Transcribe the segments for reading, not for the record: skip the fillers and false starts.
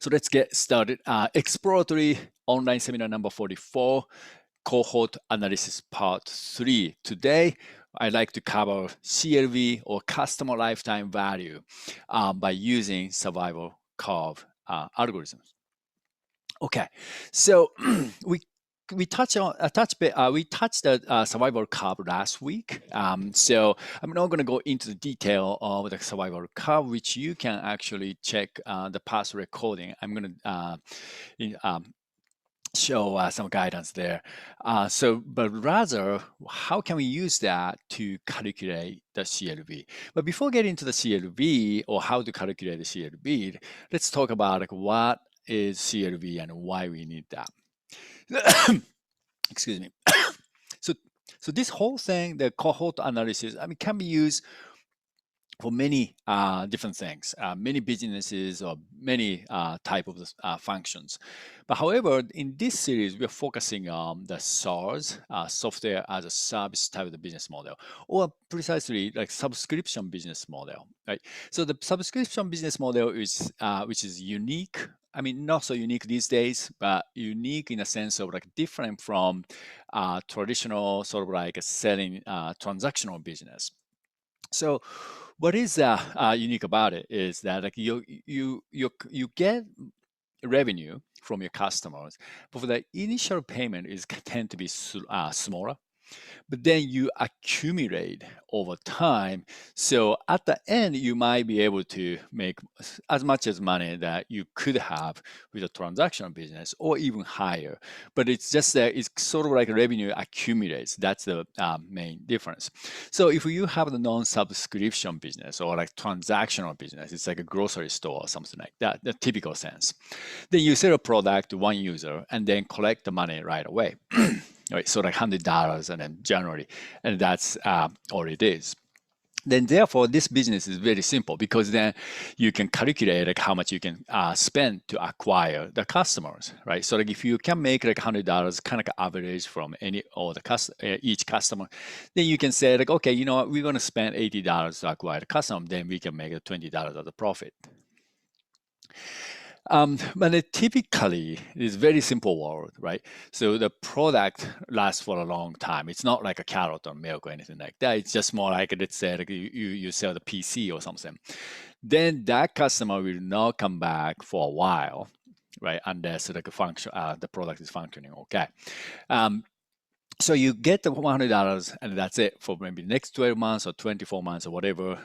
So let's get started. Exploratory online seminar number 44, cohort analysis part 3. Today, I'd like to cover CLV or customer lifetime value by using survival curve algorithms. Okay, so we touched the survival curve last week. So I'm not going to go into the detail of the survival curve, which you can actually check the past recording. I'm going to show some guidance there. But rather, how can we use that to calculate the CLV? But before getting to the CLV or how to calculate the CLV, let's talk about like what is CLV and why we need that. Excuse me. So this whole thing, the cohort analysis, can be used for many different things, many businesses or many type of functions. But however, in this series, we're focusing on the SaaS, software as a service type of the business model, or precisely like subscription business model, right? So the subscription business model is, which is unique. Not so unique these days, but unique in a sense of like different from traditional sort of like a selling transactional business. So what is unique about it is that like you get revenue from your customers, but for the initial payment is tend to be smaller, but then you accumulate over time. So at the end, you might be able to make as much as money that you could have with a transactional business or even higher. But it's just that it's sort of like revenue accumulates. That's the main difference. So if you have the non-subscription business or like transactional business, it's like a grocery store or something like that, the typical sense. Then you sell a product to one user and then collect the money right away. Right, so like $100 and then January, and that's all it is. Then therefore, this business is very simple because then you can calculate like how much you can spend to acquire the customers, right? So like if you can make like $100 kind of average from each customer, then you can say like, okay, you know what, we're going to spend $80 to acquire the customer, then we can make $20 of the profit. But typically, it's very simple world, right? So the product lasts for a long time. It's not like a carrot or milk or anything like that. It's just more like, let's say, like you sell the PC or something. Then that customer will not come back for a while, right? Unless like the product is functioning okay. So you get the $100 and that's it for maybe the next 12 months or 24 months or whatever.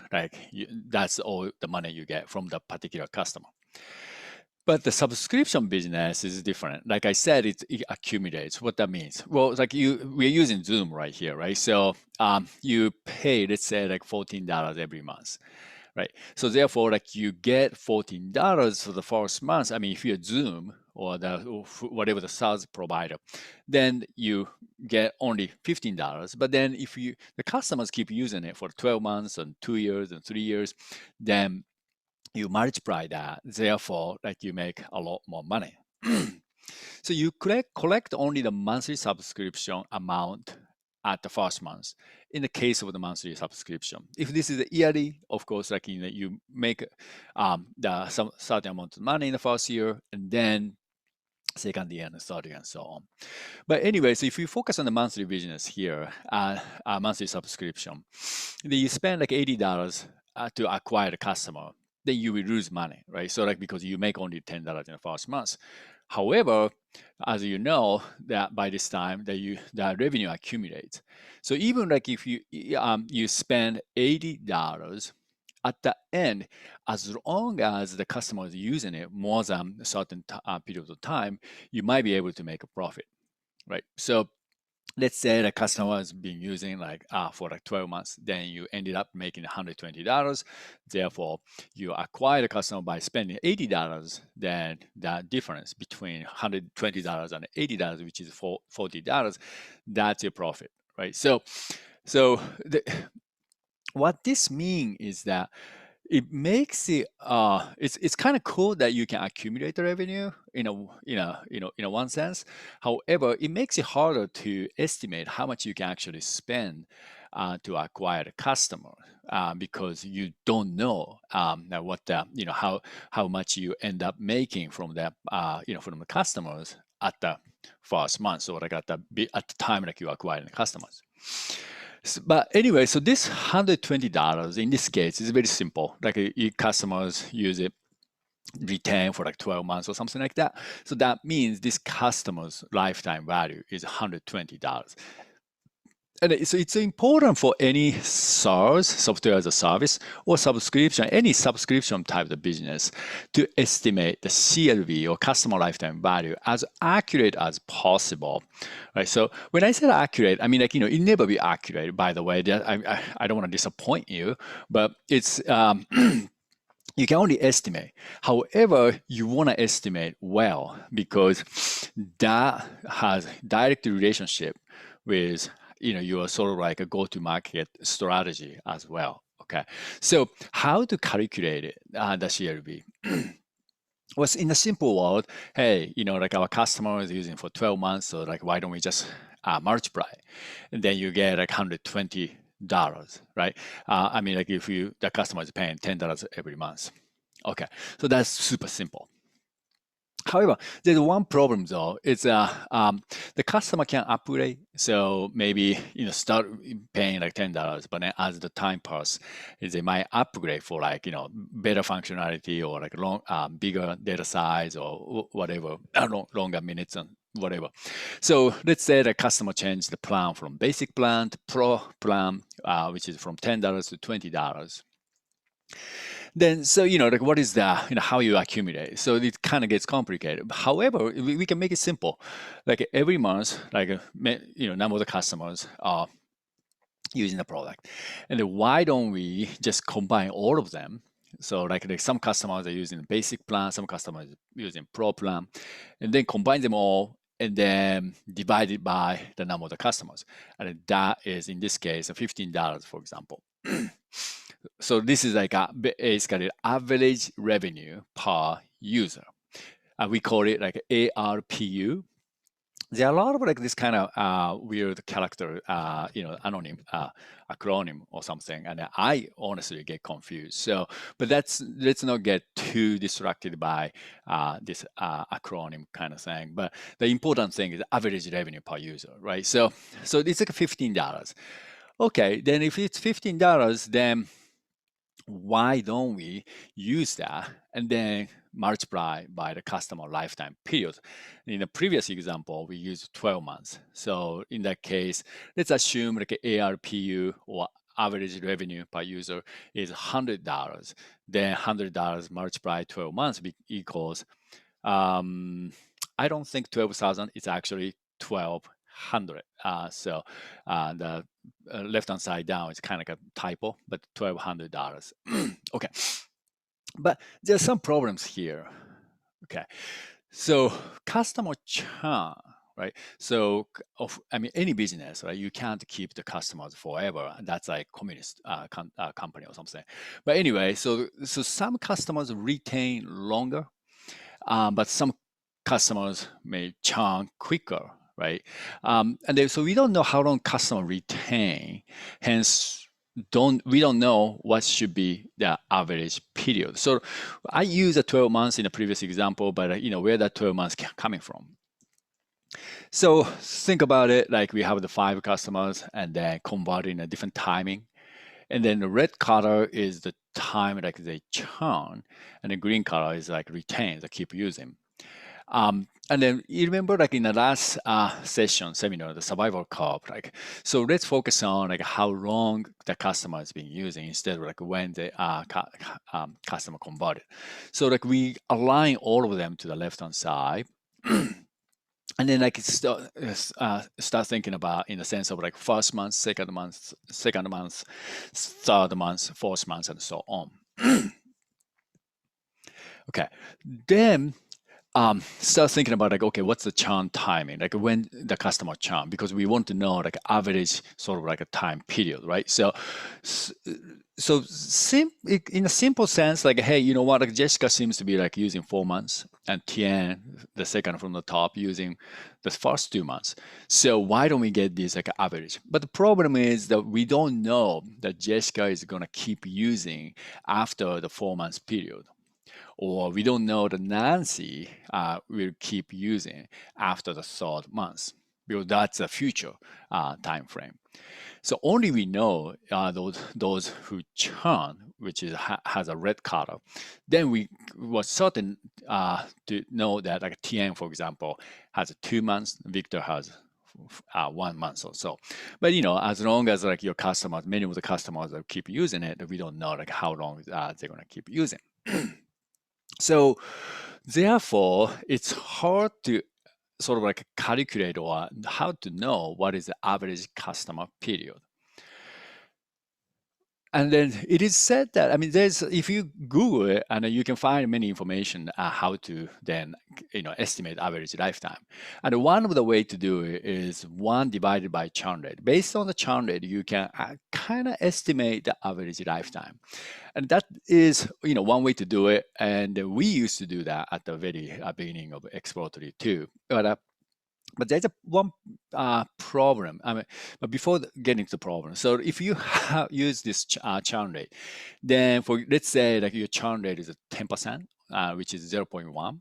That's all the money you get from the particular customer. But the subscription business is different. Like I said, it accumulates. What that means? Well, like we're using Zoom right here, right? So you pay, let's say, like $14 every month, right? So therefore, like you get $14 for the first month. If you're Zoom or whatever the SaaS provider, then you get only $15. But then if the customers keep using it for 12 months and 2 years and 3 years, then you multiply that, therefore, like you make a lot more money. So you collect only the monthly subscription amount at the first month in the case of the monthly subscription. If this is a yearly, of course, like you make some certain amount of money in the first year, and then second year and third year and so on. But anyway, so if you focus on the monthly business here, monthly subscription, then you spend like $80 to acquire the customer, then you will lose money, right? So like because you make only $10 in the first month. However, as you know, that by this time that revenue accumulates. So even like if you spend $80 at the end, as long as the customer is using it more than a certain period of time, you might be able to make a profit, right? So let's say the customer has been using for like 12 months, then you ended up making $120. Therefore, you acquire the customer by spending $80. Then that difference between $120 and $80, which is $40, that's your profit, right? So what this means is that it makes it it's kind of cool that you can accumulate the revenue in a one sense. However, it makes it harder to estimate how much you can actually spend to acquire a customer because you don't know what the, how much you end up making from the from the customers at the first month, or like at the time like you acquire the customers. But anyway, so this $120 in this case is very simple. Like your customers use it, retain for like 12 months or something like that. So that means this customer's lifetime value is $120. And so it's important for any SaaS, software as a service, or subscription, any subscription type of business, to estimate the CLV or customer lifetime value as accurate as possible, right? So when I said accurate, I mean, like, it never be accurate, by the way. I don't want to disappoint you, but it's you can only estimate. However, you want to estimate well, because that has direct relationship with your sort of like a go-to-market strategy as well. Okay, so how to calculate it, the CLV? Was in a simple word, hey, like our customer is using for 12 months, so like why don't we just multiply, and then you get like $120, right? I mean, like if the customer is paying $10 every month. Okay, so that's super simple. However, there's one problem though. It's the customer can upgrade. So maybe start paying like $10, but then as the time passes, they might upgrade for like better functionality, or like bigger data size, or whatever, longer minutes and whatever. So let's say the customer changed the plan from basic plan to pro plan, which is from $10 to $20. Then, so like what is the how you accumulate? So it kind of gets complicated. However, we can make it simple. Like every month, like number of the customers are using the product, and then why don't we just combine all of them? So like some customers are using the basic plan, some customers are using pro plan, and then combine them all, and then divide it by the number of the customers, and that is in this case $15, for example. So this is like basically average revenue per user. We call it like ARPU. There are a lot of like this kind of weird character, anonym acronym or something, and I honestly get confused. So, but let's not get too distracted by this acronym kind of thing. But the important thing is average revenue per user, right? So it's like $15. Okay, then if it's $15, then why don't we use that and then multiply by the customer lifetime period? In the previous example, we used 12 months. So in that case, let's assume like ARPU, or average revenue per user, is $100. Then $100 multiplied 12 months equals, I don't think 12,000, it's actually 1,200. So the left-hand side down is kind of like a typo, but $1,200. Okay, but there's some problems here. Okay, so customer churn, right? So I mean, any business, right? You can't keep the customers forever. That's like communist company or something. But anyway, so some customers retain longer, but some customers may churn quicker, right? And then, so we don't know how long customer retain. Hence, we don't know what should be the average period. So I use a 12 months in the previous example, but where that 12 months coming from? So think about it like we have the 5 customers and then convert in a different timing. And then the red color is the time like they churn, and the green color is like retain, they keep using. And then you remember like in the last seminar, the survival curve, like, so let's focus on like how long the customer has been using instead of like when the customer converted. So like we align all of them to the left-hand side. And then like start thinking about in the sense of like first month, second month, third month, fourth month, and so on. Okay, then start thinking about like, okay, what's the churn timing? Like when the customer churn, because we want to know like average sort of like a time period, right? So, in a simple sense, like, hey, you know what? Like Jessica seems to be like using 4 months, and Tien, the second from the top, using the first 2 months. So why don't we get this like average? But the problem is that we don't know that Jessica is gonna keep using after the 4 months period, or we don't know that Nancy will keep using after the third month, because that's the future time frame. So only we know those who churn, which is has a red color. Then we were certain to know that like TN, for example, has 2 months. Victor has 1 month or so. But as long as like your customers, many of the customers that keep using it, we don't know like how long they're gonna keep using. So therefore, it's hard to sort of like calculate or how to know what is the average customer period. And then it is said that, I mean, if you Google it, and you can find many information how to then, estimate average lifetime. And one of the way to do it is 1 divided by churn rate. Based on the churn rate, you can kind of estimate the average lifetime. And that is, one way to do it. And we used to do that at the very beginning of Exploratory too. But there's one problem. I mean, but before getting to the problem, so if you use this churn rate, then let's say like your churn rate is 10%, which is 0.1.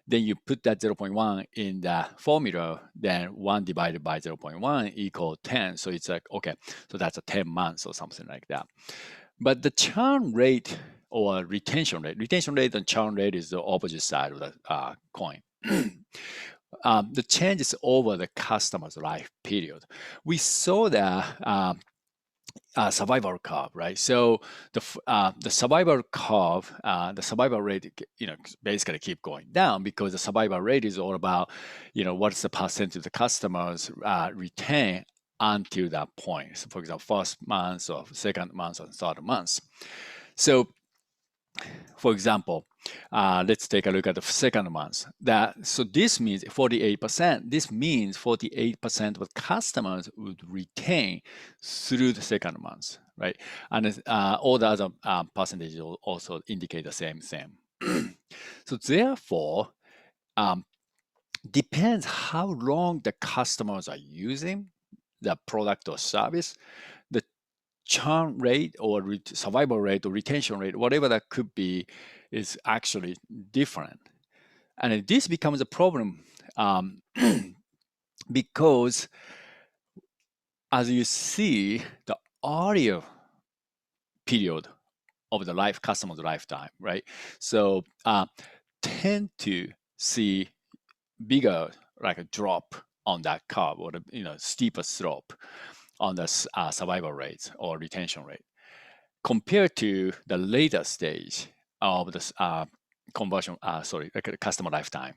Then you put that 0.1 in the formula, then 1 divided by 0.1 equal 10. So it's like, okay, so that's a 10 months or something like that. But the churn rate or retention rate and churn rate is the opposite side of the coin. The change is over the customer's life period. We saw that survival curve, right? So the survival curve, the survival rate, basically keep going down, because the survival rate is all about, what's the percentage of the customers retain until that point. So for example, first month or second month or third month. So for example, let's take a look at the second month. So this means 48%. This means 48% of customers would retain through the second month, right? And all the other percentages will also indicate the same thing. So therefore, depends how long the customers are using the product or service, the churn rate or survival rate or retention rate, whatever that could be, is actually different. And this becomes a problem because, as you see, the earlier period of the customer's lifetime, right? So tend to see bigger, like a drop on that curve, or the steeper slope on the survival rate or retention rate, compared to the later stage of the customer lifetime.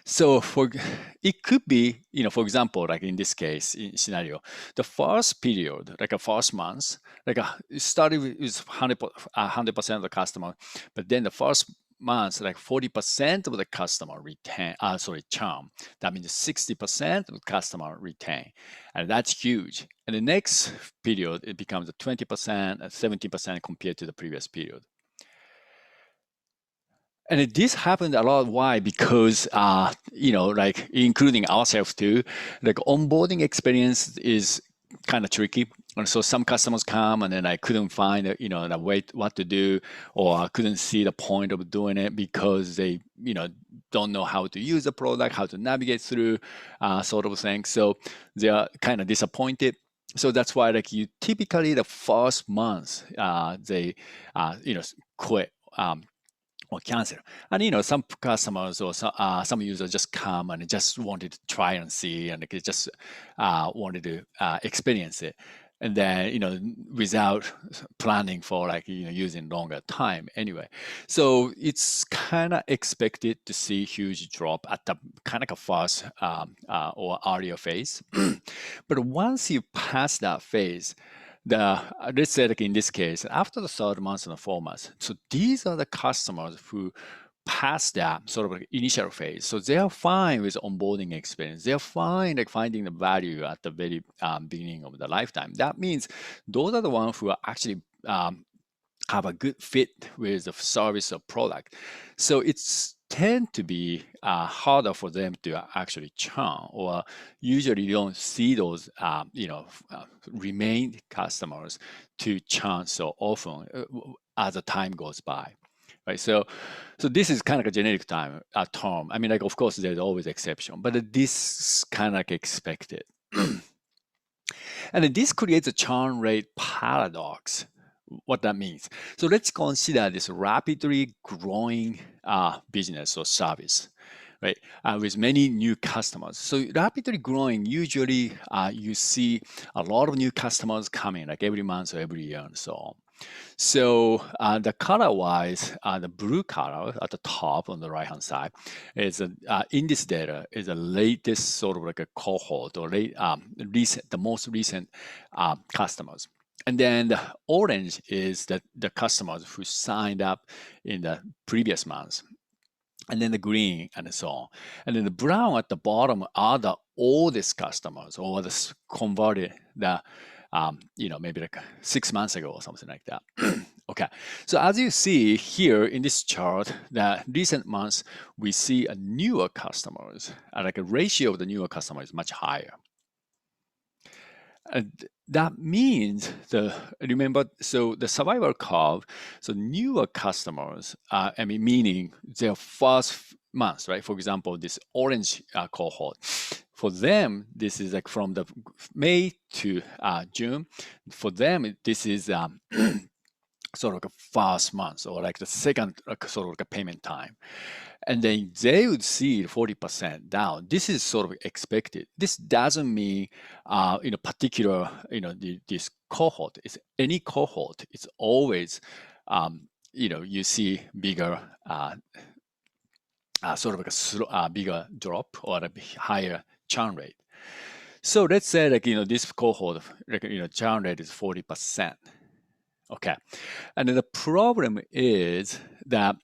So it could be, for example, like in this case, in scenario, the first period, like a first month, it started with 100% of the customer, but then the first month, like 40% of the customer churn. That means 60% of the customer retain, and that's huge. And the next period, it becomes 20%, 70% compared to the previous period. And this happened a lot. Why? Because, like including ourselves too, like onboarding experience is kind of tricky. And so some customers come and then I couldn't find, the way what to do, or I couldn't see the point of doing it because they, don't know how to use the product, how to navigate through, sort of thing. So they are kind of disappointed. So that's why, like, you typically the first month, they, quit. Or cancel. And some customers or some users just come and just wanted to try and see, and they just wanted to experience it, and then without planning for using longer time anyway. So it's kind of expected to see huge drop at the kind of a first or earlier phase. But once you pass that phase, let's say like in this case, after the third month and the 4 months, so these are the customers who past that sort of like initial phase. So they are fine with onboarding experience. They're fine like finding the value at the very beginning of the lifetime. That means those are the ones who are actually have a good fit with the service or product. So it's tend to be harder for them to actually churn, or usually you don't see those remain customers to churn so often as the time goes by. Right, so this is kind of a generic term. I mean, like of course there's always exception, but this is kind of like expected. And then this creates a churn rate paradox. What that means. So let's consider this rapidly growing business or service, right? With many new customers. So rapidly growing, usually you see a lot of new customers coming, like every month or every year and so on. So the color-wise, the blue color at the top on the right-hand side is in this data is the latest sort of like a cohort or the most recent customers. And then the orange is the customers who signed up in the previous months. And then the green and so on. And then the brown at the bottom are the oldest customers or the converted maybe like 6 months ago or something like that. Okay, so as you see here in this chart, the recent months, we see a newer customers, like a ratio of the newer customers is much higher. And that means remember, so the survival curve, so newer customers, meaning their first months, right? For example, this orange cohort, for them, this is like from the May to June. For them, this is sort of like a first month or like the second sort of like a payment time. And then they would see 40% down. This is sort of expected. This doesn't mean, particular, this cohort. It's any cohort. It's always, you see bigger, sort of like a bigger drop or a higher churn rate. So let's say like, this cohort, churn rate is 40%. Okay. And then the problem is that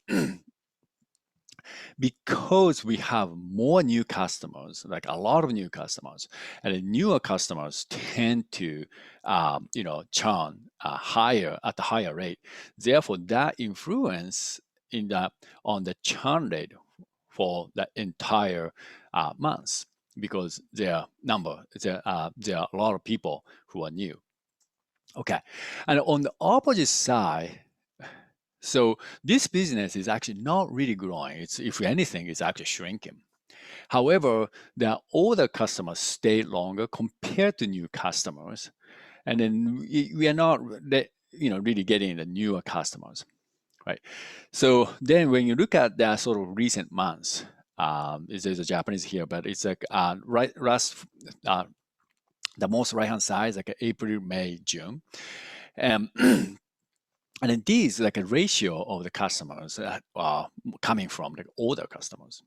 because we have more new customers, like a lot of new customers, and the newer customers tend to, churn higher at the higher rate. Therefore, that influence on the churn rate for the entire month, because there are a lot of people who are new. Okay, and on the opposite side, so this business is actually not really growing. It's, if anything, it's actually shrinking. However, the older customers stay longer compared to new customers, and then we are not, really getting the newer customers, right? So then, when you look at the sort of recent months, there's a Japanese here, but it's like the most right-hand side is like April, May, June. And then these like a ratio of the customers that are coming from like older customers.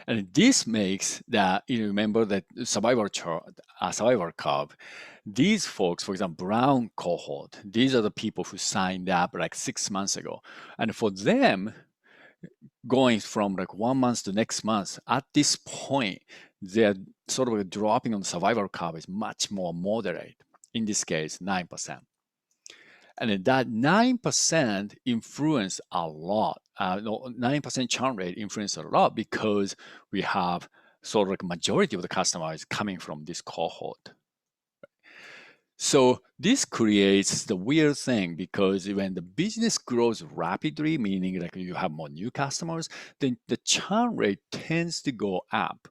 And this makes that, remember that survival curve, these folks, for example, brown cohort, these are the people who signed up like 6 months ago. And for them, going from like 1 month to next month, at this point, they're sort of dropping on the survival curve is much more moderate. In this case, 9%. And that 9% influence a lot. 9% churn rate influence a lot because we have sort of like majority of the customers coming from this cohort. So this creates the weird thing, because when the business grows rapidly, meaning like you have more new customers, then the churn rate tends to go up.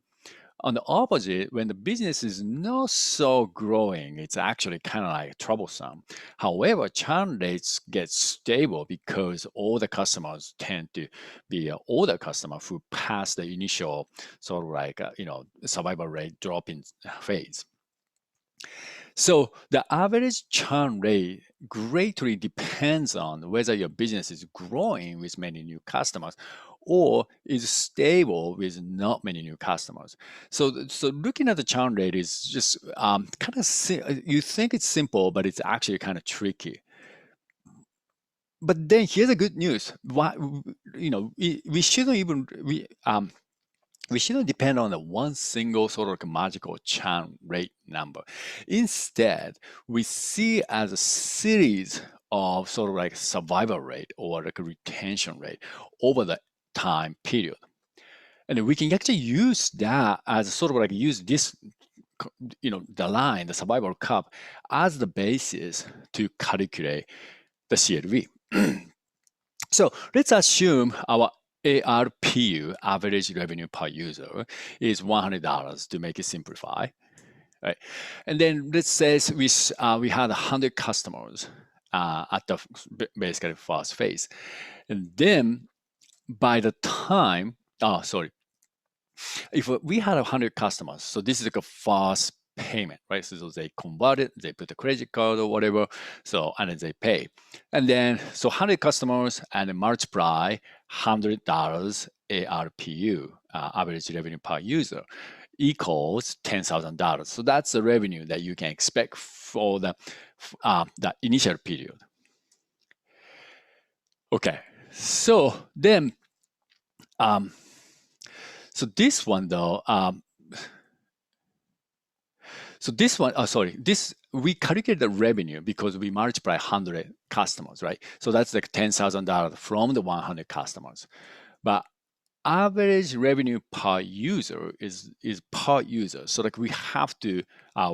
On the opposite, when the business is not so growing, it's actually kind of like troublesome. However, churn rates get stable because all the customers tend to be older customers who pass the initial sort of like, survival rate dropping phase. So the average churn rate greatly depends on whether your business is growing with many new customers or is stable with not many new customers. So looking at the churn rate is just kind of, you think it's simple, but it's actually kind of tricky. but then here's the good news. Why, we shouldn't even we shouldn't depend on the one single sort of like magical churn rate number. Instead, we see as a series of sort of like survival rate or like a retention rate over the time period. And we can actually use that as sort of like use this, the line, the survival curve, as the basis to calculate the CLV. So let's assume our ARPU, average revenue per user, is $100 to make it simplify, right? And then let's say we had 100 customers at the basically first phase, and then by the time, if we had 100 customers, so this is like a fast payment, right? So they convert it, they put a credit card or whatever, so and then they pay. And then, so 100 customers and then multiply $100 ARPU, average revenue per user, equals $10,000. So that's the revenue that you can expect for the initial period. Okay, so then, so this one though, we calculate the revenue because we multiply 100 customers, right? So that's like $10,000 from the 100 customers. But average revenue per user is per user. So like we have to,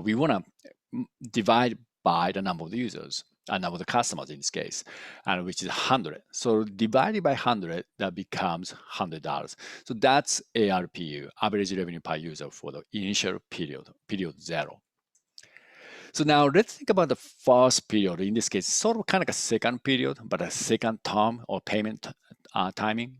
we want to divide by the number of users, number of the customers in this case, and which is 100. So divided by 100, that becomes $100. So that's ARPU, average revenue per user for the initial period 0. So now let's think about the first period. In this case, sort of kind of like a second period, but a second term or payment timing.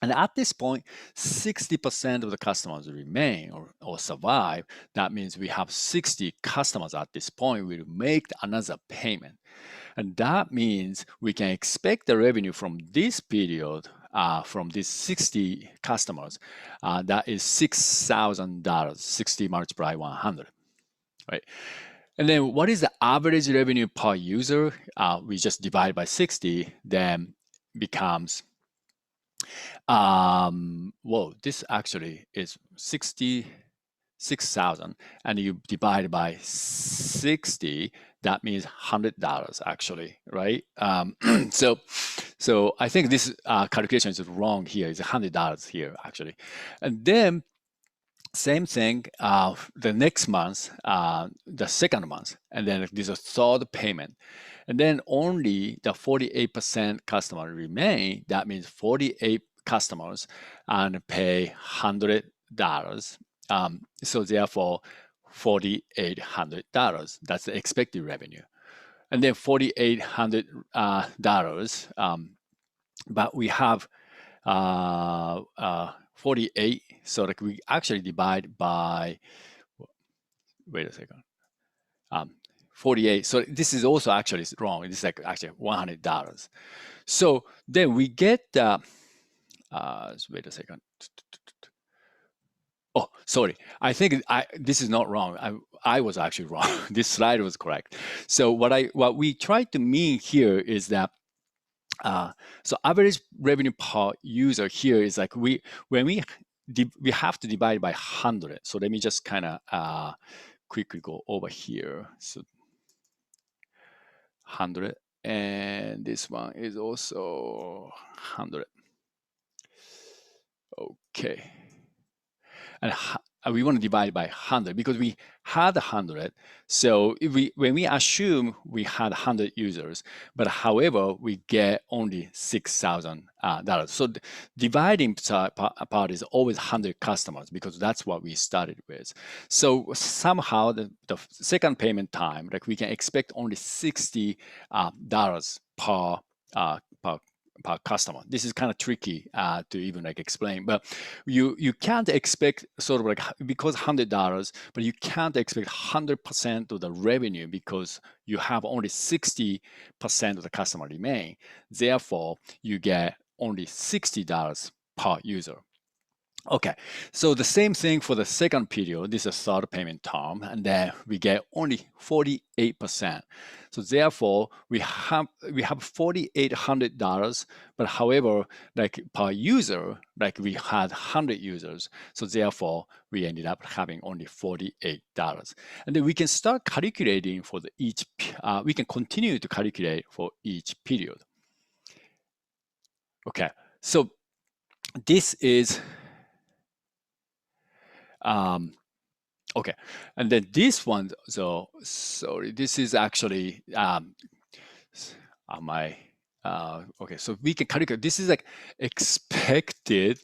And at this point, 60% of the customers remain or survive. That means we have 60 customers at this point will make another payment. And that means we can expect the revenue from this period, from these 60 customers, that is $6,000, 60 multiplied by 100, right? And then what is the average revenue per user? We just divide by 60, then becomes, this actually is 66,000, and you divide by 60, that means $100 actually, right? So I think this calculation is wrong here. It's $100 here actually. And then same thing, the next month, the second month, and then there's a third payment. And then only the 48% customer remain. That means 48 customers and pay $100. So therefore, $4,800. That's the expected revenue. And then $4,800, but we have 48, so like we actually divide by, wait a second, 48. So this is also actually wrong. This is like actually $100. So then we get, wait a second. Oh, sorry. I think this is not wrong. I was actually wrong. This slide was correct. So what we try to mean here is that so average revenue per user here is like we have to divide by 100. So let me just kind of quickly go over here. So 100, and this one is also 100. Okay. And we want to divide by 100 because we had 100. So when we assume we had 100 users, but however, we get only $6,000. So the dividing part is always 100 customers because that's what we started with. So somehow the second payment time, like we can expect only $60 per customer. This is kind of tricky to even like explain, but you can't expect sort of like, because $100, but you can't expect 100% of the revenue because you have only 60% of the customer remain. Therefore, you get only $60 per user. Okay, so the same thing for the second period. This is a third payment term, and then we get only 48%. So therefore, we have $4,800, but however, like per user, like we had 100 users. So therefore, we ended up having only $48. And then we can start calculating for the we can continue to calculate for each period. Okay, so this is okay, and then this one, so sorry, this is actually my okay, so we can calculate. This is like expected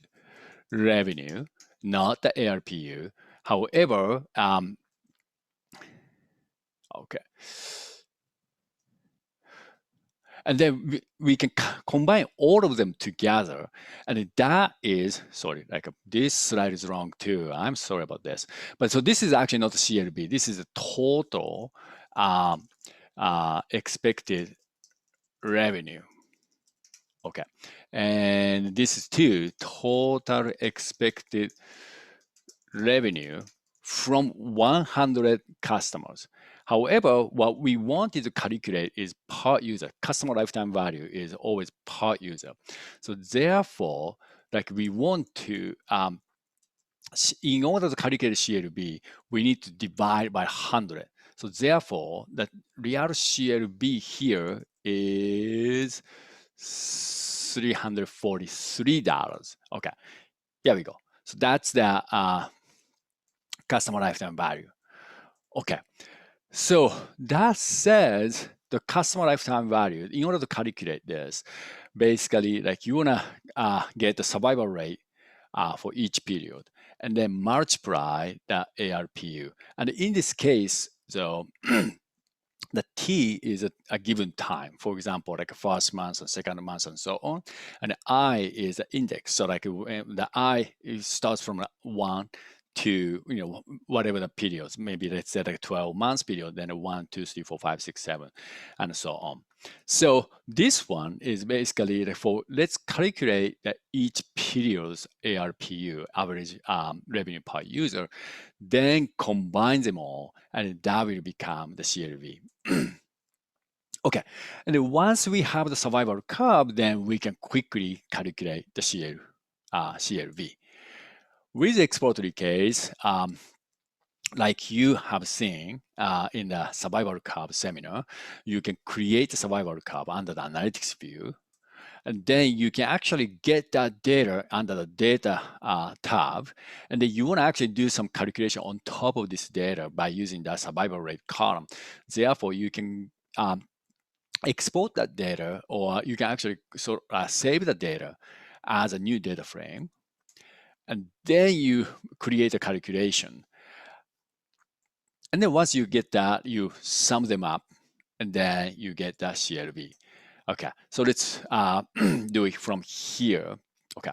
revenue, not the ARPU. However, okay, and then we can combine all of them together, and that is, sorry, like this slide is wrong too. I'm sorry about this, but so this is actually not the CLV. This is the total expected revenue. Okay, and this is too total expected revenue from 100 customers. However, what we wanted to calculate is per user. Customer lifetime value is always per user. So therefore, like we want to, in order to calculate CLV, we need to divide by 100. So therefore, the real CLV here is $343. Okay, here we go. So that's the customer lifetime value. Okay, so that says the customer lifetime value, in order to calculate this, basically like you wanna get the survival rate for each period and then multiply the ARPU. And in this case, so the T is a given time, for example, like first month and second month and so on. And I is an index. So like the I starts from 1 to whatever the periods, maybe let's say like 12 months period, then 1, 2, 3, 4, 5, 6, 7, and so on. So this one is basically for, let's calculate each period's ARPU, average revenue per user, then combine them all, and that will become the CLV. Okay, and then once we have the survival curve, then we can quickly calculate the CLV. With the exploratory case, like you have seen in the survival curve seminar, you can create a survival curve under the analytics view, and then you can actually get that data under the data tab, and then you want to actually do some calculation on top of this data by using that survival rate column. Therefore, you can export that data, or you can actually save the data as a new data frame, and then you create a calculation. And then once you get that, you sum them up, and then you get that CLV. Okay, so let's do it from here. Okay,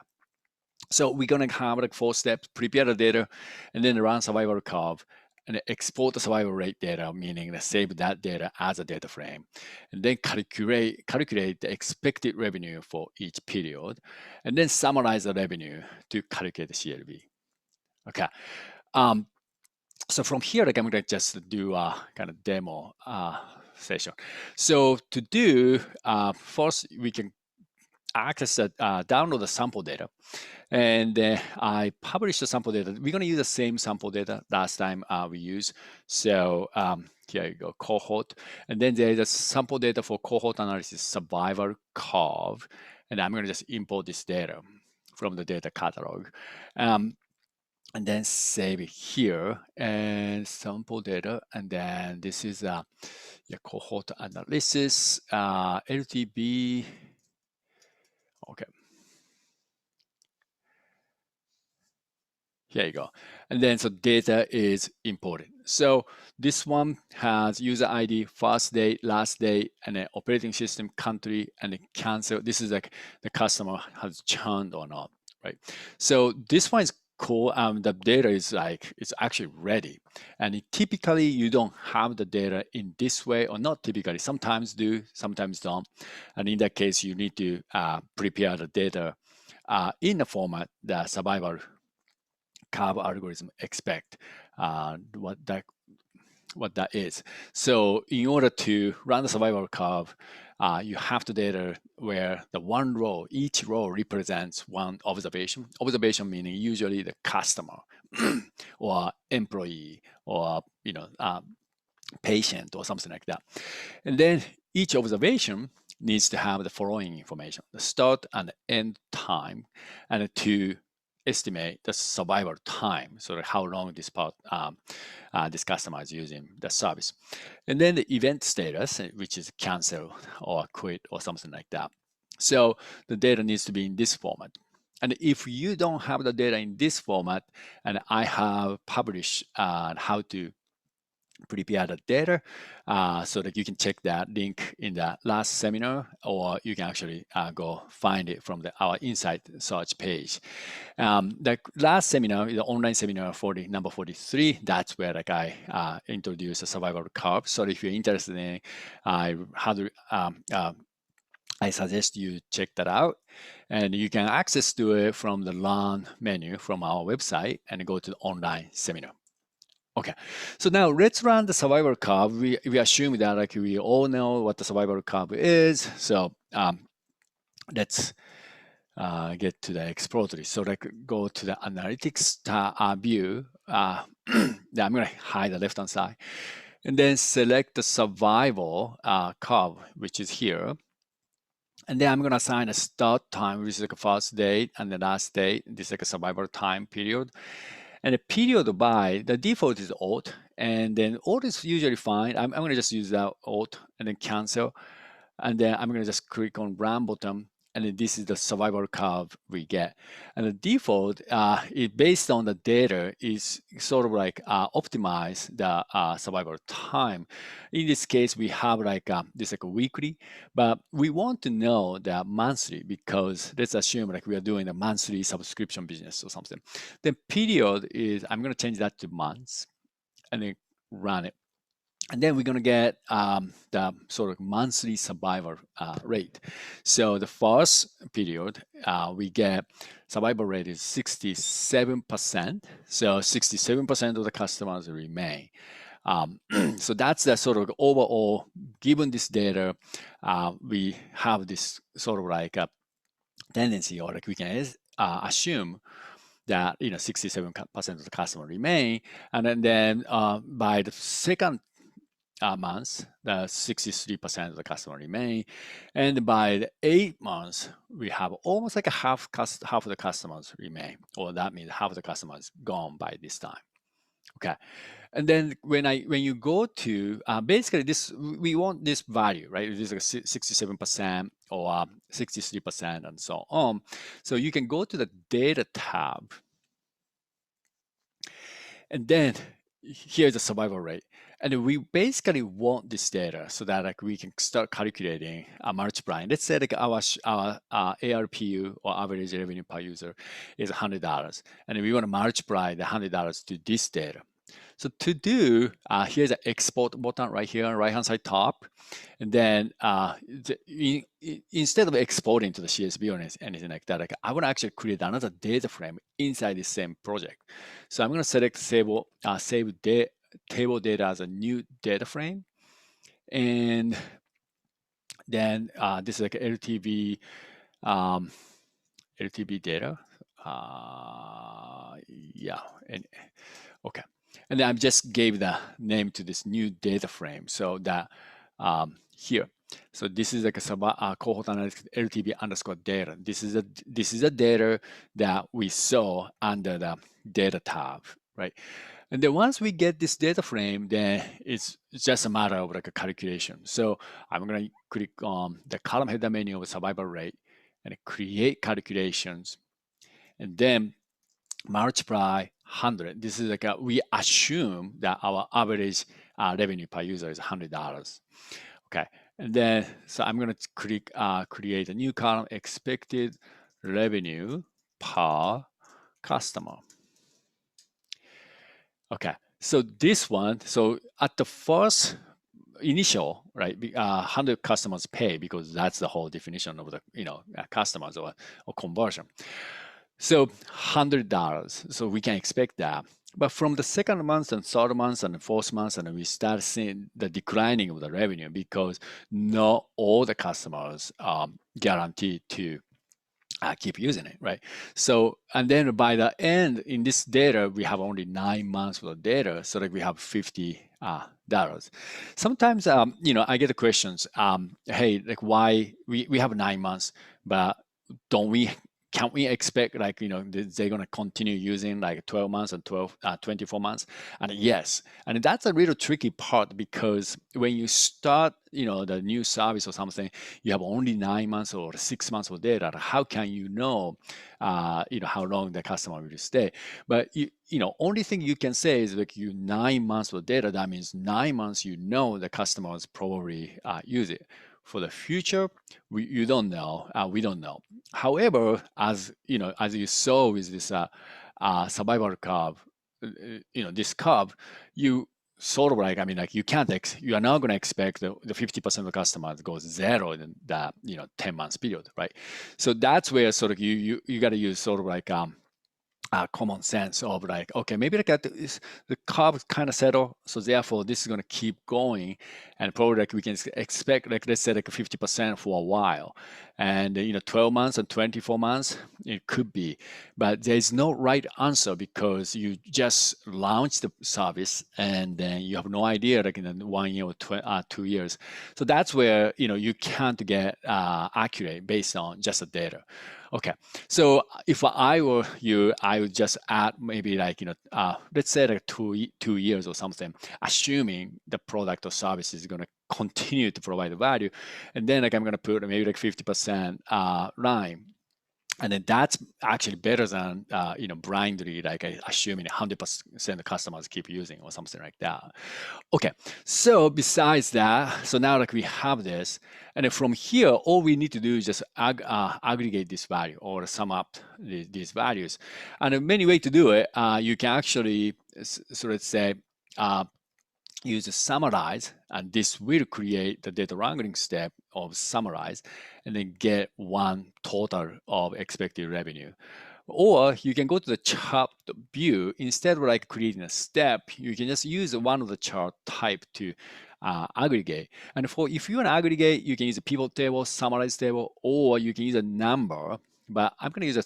so we're gonna have like 4 steps: prepare the data, and then run survival curve, and export the survival rate data, meaning save that data as a data frame, and then calculate the expected revenue for each period, and then summarize the revenue to calculate the CLV. Okay. So from here, like I'm gonna just do a kind of demo session. So to do, first we can access download the sample data, and I publish the sample data. We're gonna use the same sample data last time we used. So here you go, cohort, and then there's a sample data for cohort analysis survival curve, and I'm gonna just import this data from the data catalog. And then save it here and sample data. And then this is cohort analysis, LTV. Okay. Here you go. And then so data is imported. So this one has user ID, first day, last day, and then operating system, country, and then cancel. This is like the customer has churned or not, right? So this one is cool. The data is like, it's actually ready. And typically you don't have the data in this way, or not typically, sometimes do, sometimes don't. And in that case, you need to prepare the data in the format, the survival curve algorithm expect, what that is. So in order to run the survival curve, you have the data where the one row, each row represents one observation. Observation meaning usually the customer or employee or patient or something like that. And then each observation needs to have the following information: the start and end time, and to estimate the survival time, so how long this this customer is using the service. And then the event status, which is cancel or quit or something like that. So the data needs to be in this format. And if you don't have the data in this format, and I have published how to prepare the data so that you can check that link in the last seminar, or you can actually go find it from our Insight search page. The last seminar, the online seminar for the number 43, that's where I introduced a survival curve. So if you're interested in I suggest you check that out, and you can access to it from the Learn menu from our website and go to the online seminar. Okay, so now let's run the survival curve. We assume that we all know what the survival curve is. So let's get to the exploratory. So go to the analytics view. I'm going to hide the left-hand side, and then select the survival curve, which is here. And then I'm going to assign a start time, which is like a first date, and the last date. This is like a survival time period. And the period by, the default is alt, and then alt is usually fine. I'm going to just use that alt and then cancel. And then I'm going to just click on run button, and then this is the survival curve we get. And the default is based on the data is sort of optimize the survival time. In this case, we have this a weekly, but we want to know the monthly, because let's assume we are doing a monthly subscription business or something. Then period is, I'm going to change that to months and then run it. And then we're going to get the sort of monthly survival rate. So the first period, we get survival rate is 67%. So 67% of the customers remain. So that's the sort of overall, given this data, we have this sort of a tendency, or we can assume that 67% of the customer remain, and then by the second months, the 63% of the customer remain, and by the 8 months, we have almost like half of the customers remain, or that means half of the customers gone by this time. Okay, and then when you go to basically this, we want this value, right? This is 67% or 63% and so on. So you can go to the data tab, and then here's the survival rate. And we basically want this data so that we can start calculating multiplying. Let's say our ARPU, or average revenue per user, is $100, and we want to multiply the $100 to this data. So to do, here's the export button right here on right hand side top, and then instead of exporting to the CSV or anything like that, I want to actually create another data frame inside the same project. So I'm going to select save table data as a new data frame, and then this is LTV data. Yeah, and okay. And then I just gave the name to this new data frame, so that here. So this is a cohort analytics LTV underscore data. This is a data that we saw under the data tab, right? And then once we get this data frame, then it's just a matter of a calculation. So I'm going to click on the column header menu of survival rate and create calculations, and then multiply 100. This is we assume that our average revenue per user is $100. Okay, and then so I'm going to click create a new column, expected revenue per customer. Okay, so this one, so at the first initial, right, 100 customers pay, because that's the whole definition of the customers or conversion. So $100. So we can expect that. But from the second month and third month and the fourth month, and we start seeing the declining of the revenue because not all the customers are guaranteed to keep using it, right? So, and then by the end in this data, we have only 9 months of data, so that we have $50. Sometimes, I get the questions, hey, like why we have 9 months, but don't we? Can't we expect like they're gonna continue using like 12 months and 24 months? And yes, and that's a real tricky part because when you start the new service or something, you have only 9 months or 6 months of data. How can you know how long the customer will stay? But only thing you can say is like 9 months of data. That means 9 months the customers probably use it. For the future, you don't know. We don't know. However, as you saw with this survival curve, this curve, you sort of like, I mean, like you are not going to expect the 50% of the customers goes zero in that 10 months period, right? So that's where sort of you got to use sort of like common sense of like, okay, maybe like the curve kind of settle, so therefore this is going to keep going, and probably like we can expect like let's say like 50% for a while, and 12 months and 24 months it could be, but there is no right answer because you just launched the service and then you have no idea like in 1 year or 2 years. So that's where you can't get accurate based on just the data. Okay, so if I were you, I would just add maybe like let's say like 2 years or something, assuming the product or service is going to continue to provide value, and then like I'm going to put maybe like 50% line. And then that's actually better than blindly like assuming 100% the customers keep using or something like that. Okay, so besides that, so now like we have this, and then from here, all we need to do is just aggregate this value or sum up these values. And a many way to do it, you can actually, so let's say, use a summarize, and this will create the data wrangling step of summarize, and then get one total of expected revenue. Or you can go to the chart view. Instead of like creating a step, you can just use one of the chart type to aggregate. And if you want to aggregate, you can use a pivot table, summarize table, or you can use a number. But I'm going to use a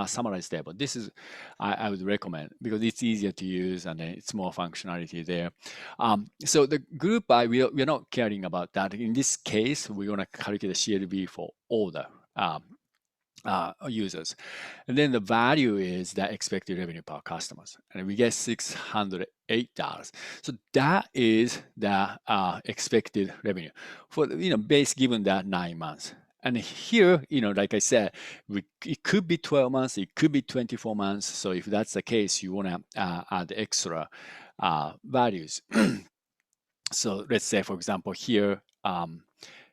summarize table. This is I would recommend because it's easier to use and then it's more functionality there. So the group by we're not caring about that. In this case, we're going to calculate the CLTV for all the users. And then the value is the expected revenue per customers. And we get $608. So that is the expected revenue for, base given that 9 months. And here, like I said, it could be 12 months, it could be 24 months. So if that's the case, you want to add extra values. So let's say, for example, here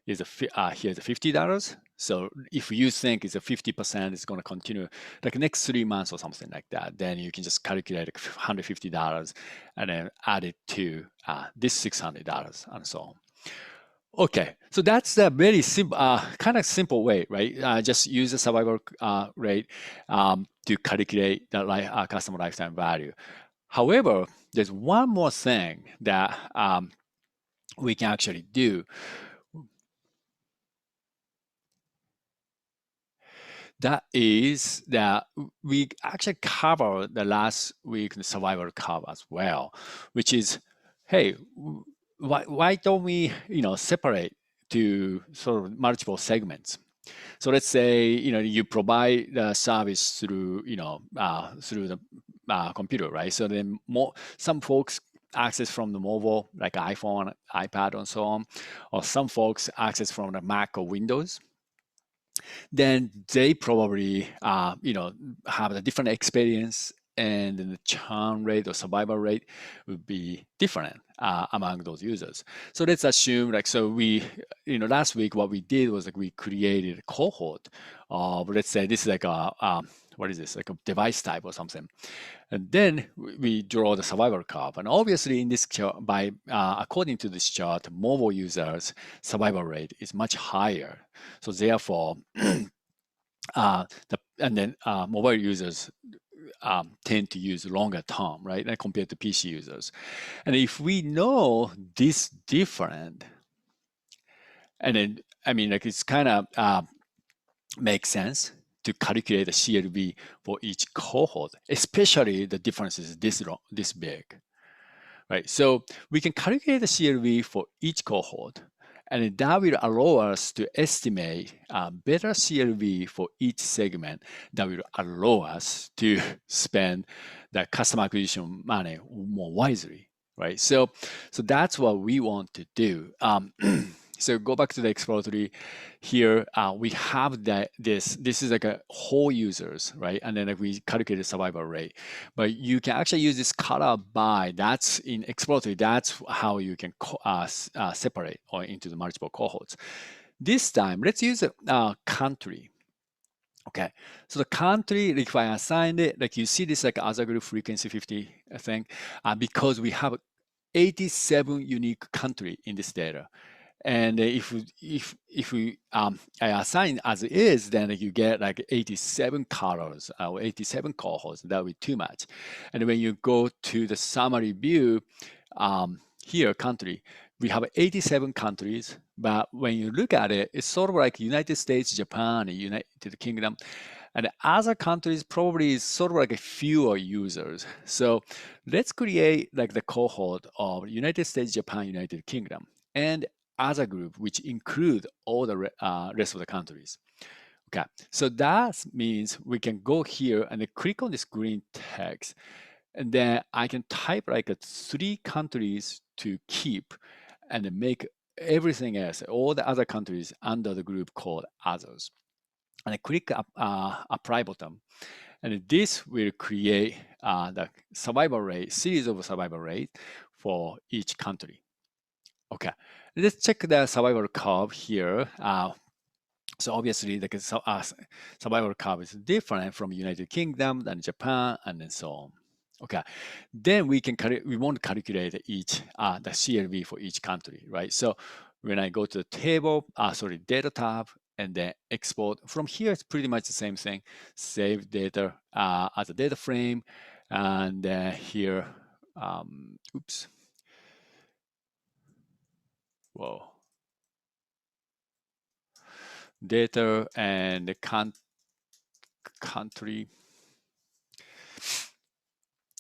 here's the $50. So if you think it's a 50% is going to continue like next 3 months or something like that, then you can just calculate like $150 and then add it to this $600 and so on. Okay, so that's a very simple, kind of simple way, right? Just use the survival rate to calculate the customer lifetime value. However, there's one more thing that we can actually do. That is that we actually covered the last week the survival curve as well, which is, hey, why don't we separate to sort of multiple segments? So let's say you provide the service through through the computer, right? So then some folks access from the mobile like iPhone, iPad, and so on, or some folks access from the Mac or Windows. Then they probably have a different experience, and the churn rate or survival rate would be different among those users. So let's assume so we last week what we did was we created a cohort of, let's say this is like a what is this, like a device type or something. And then we draw the survival curve. And obviously in this chart, according to this chart, mobile users survival rate is much higher. So therefore, and then mobile users tend to use longer term, right? And compared to PC users. And if we know this different, and then I mean, like it's kind of makes sense to calculate the CLV for each cohort, especially the difference is this big, right? So we can calculate the CLV for each cohort, and that will allow us to estimate better CLV for each segment that will allow us to spend the customer acquisition money more wisely, right? So that's what we want to do. So go back to the exploratory here. We have this is like a whole users, right? And then we calculate the survival rate. But you can actually use this color by, that's in exploratory, that's how you can separate or into the multiple cohorts. This time, let's use a country. Okay, so the country, if I assign it, like you see this like other group frequency 50 thing, because we have 87 unique country in this data. And if we I assign as is, then you get like 87 colors or 87 cohorts. That would be too much. And when you go to the summary view, here country, we have 87 countries. But when you look at it, it's sort of like United States, Japan, United Kingdom, and other countries probably is sort of like a fewer users. So let's create like the cohort of United States, Japan, United Kingdom, and other group, which include all the rest of the countries. Okay, so that means we can go here and then click on this green text, and then I can type like 3 countries to keep and then make everything else, all the other countries under the group called others. And I click apply button, and this will create the survival rate, series of survival rate for each country. Okay, let's check the survival curve here. So obviously the survival curve is different from United Kingdom and Japan and then so on. Okay, then we want to calculate each the CLV for each country, right? So when I go to the table, data tab, and then export from here, it's pretty much the same thing. Save data as a data frame, and here, oops, whoa. Data and the country.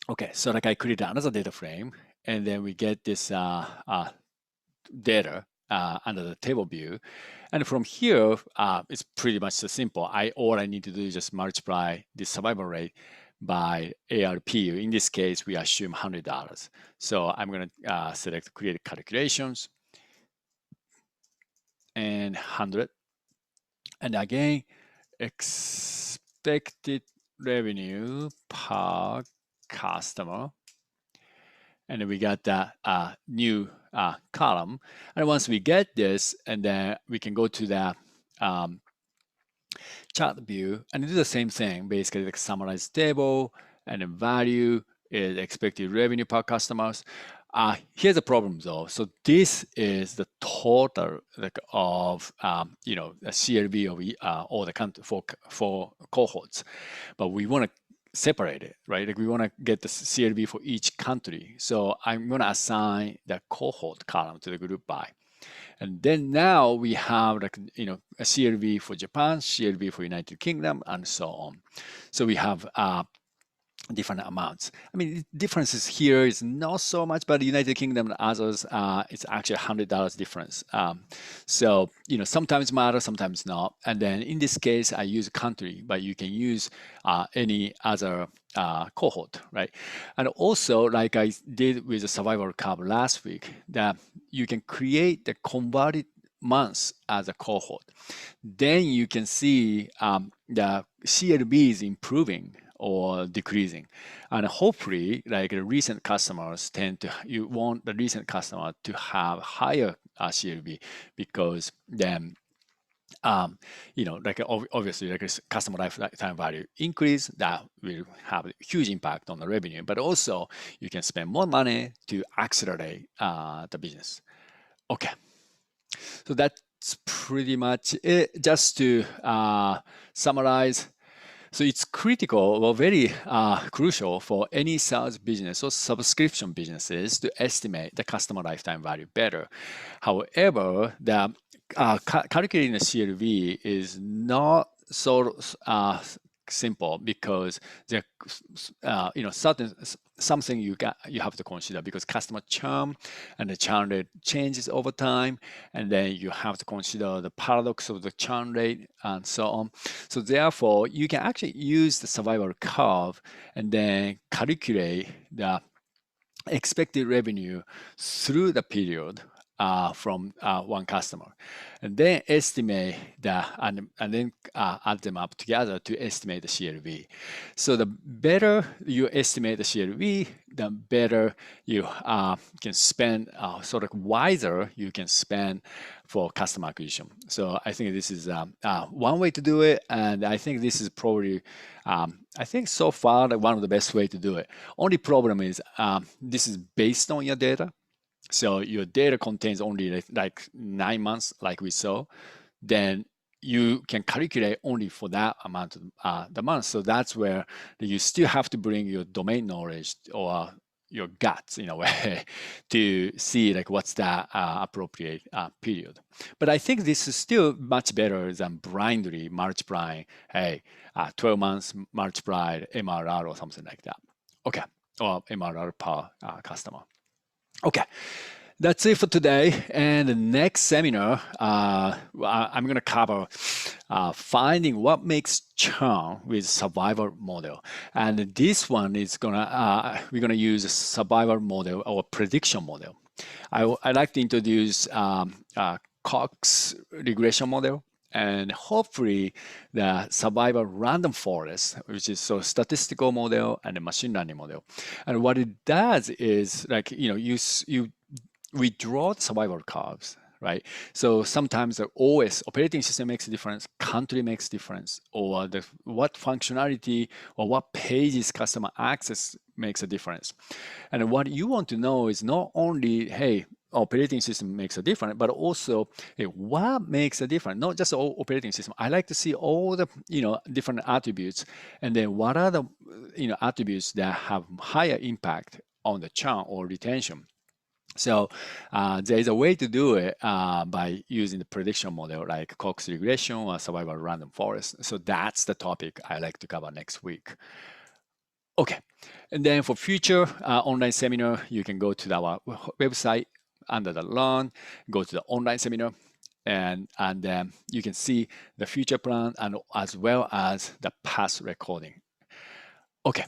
Okay, so like I create another data frame, and then we get this data under the table view, and from here it's pretty much so simple. All I need to do is just multiply the survival rate by ARPU. In this case, we assume $100. So I'm going to select create calculations and 100, and again expected revenue per customer, and then we got that new column. And once we get this, and then we can go to the chart view and do the same thing, basically like summarize table, and the value is expected revenue per customers. Here's the problem though. So this is the total like of a CLV of all the country for cohorts, but we want to separate it, right? Like we want to get the CLV for each country. So I'm going to assign the cohort column to the group by. And then now we have like a CLV for Japan, CLV for United Kingdom, and so on. So we have different amounts. I mean, differences here is not so much, but the United Kingdom and others, it's actually $100 difference. So, sometimes matter, sometimes not. And then in this case, I use country, but you can use any other cohort, right? And also, like I did with the survival curve last week, that you can create the converted months as a cohort. Then you can see the CLV is improving or decreasing, and hopefully like the recent customers you want the recent customer to have higher CLV, because then like obviously like customer lifetime value increase, that will have a huge impact on the revenue, but also you can spend more money to accelerate the business. Okay, so It's pretty much it. Just to summarize, so it's critical or very crucial for any SaaS business or subscription businesses to estimate the customer lifetime value better. However, the calculating the CLV is not so simple because there, certain something you have to consider because customer churn and the churn rate changes over time, and then you have to consider the paradox of the churn rate and so on. So therefore, you can actually use the survival curve and then calculate the expected revenue through the period from one customer, and then estimate the and then add them up together to estimate the CLV. So the better you estimate the CLV, the better you can spend, sort of wiser you can spend for customer acquisition. So I think this is one way to do it, and I think this is probably I think so far one of the best way to do it. Only problem is this is based on your data. So your data contains only like 9 months, like we saw, then you can calculate only for that amount of the month. So that's where you still have to bring your domain knowledge or your guts in a way to see like what's the appropriate period. But I think this is still much better than blindly multiplying, hey, 12 months multiplied MRR or something like that. Okay, or MRR per customer. Okay, that's it for today. And the next seminar, I'm going to cover finding what makes churn with survival model. And this one is we're gonna use a survival model or prediction model. I like to introduce Cox regression model, and hopefully the survival random forest, which is so statistical model and a machine learning model. And what it does is like, we draw survival curves, right? So sometimes the OS, operating system, makes a difference, country makes a difference, or what functionality or what pages customer access makes a difference. And what you want to know is not only, hey, operating system makes a difference, but also, hey, what makes a difference? Not just operating system. I like to see all the different attributes, and then what are the attributes that have higher impact on the churn or retention. So there is a way to do it by using the prediction model like Cox regression or survival random forest. So that's the topic I like to cover next week. Okay, and then for future online seminar, you can go to our website under the Learn, go to the online seminar, and then you can see the future plan and as well as the past recording. Okay,